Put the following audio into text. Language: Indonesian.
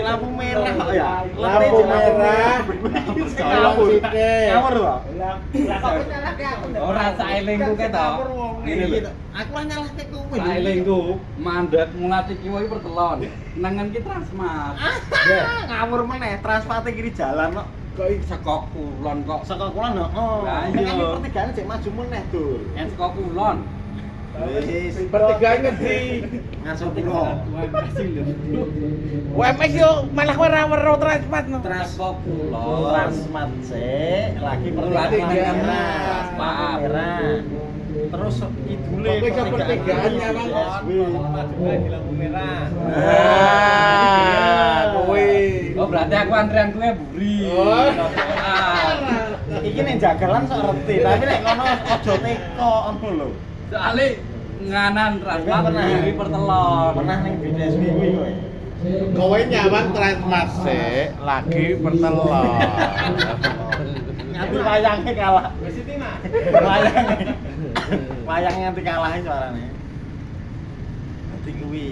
Lampu merah kok ya. Lampu merah. Ngawur kok. Ora sak elingku ke to. Ngene lho. Aku lah nyalahke kowe. Sak elingku mandek mulati kiwa iki pertelon. Nengen ki Transmart. Ngawur meneh, transpate kiri jalan kok. Kok iki saka kulon kok. Saka kulon heeh. Lah Kan iya. iki pertigaan cek maju meneh, Dur. Yang saka kulon. Wis Pertigaan ngendi? ngasuk kulon. WMX yo malah wero Transmart no. Transport kulon. Transmat sik, lagi Lagi pertigaan merah. lampu merah. Terus idule Tapi ke pertigaannya, Bang. di lampu merah. Kowe. Oh berarti aku antrian kuwe buri. Oh. Iki ning jagalan sok reti, tapi nek kono aja teko ngono lho. Soale nganan Transmart Pernah. kiri pertelon. Pernah ning BDSB kuwi kowe. Kowe nyawang Transmart sik, lagi pertelon. Nganti wayangnya kalah. Wis iki nak. Wayangnya nganti kalah suarane. Dadi kuwi.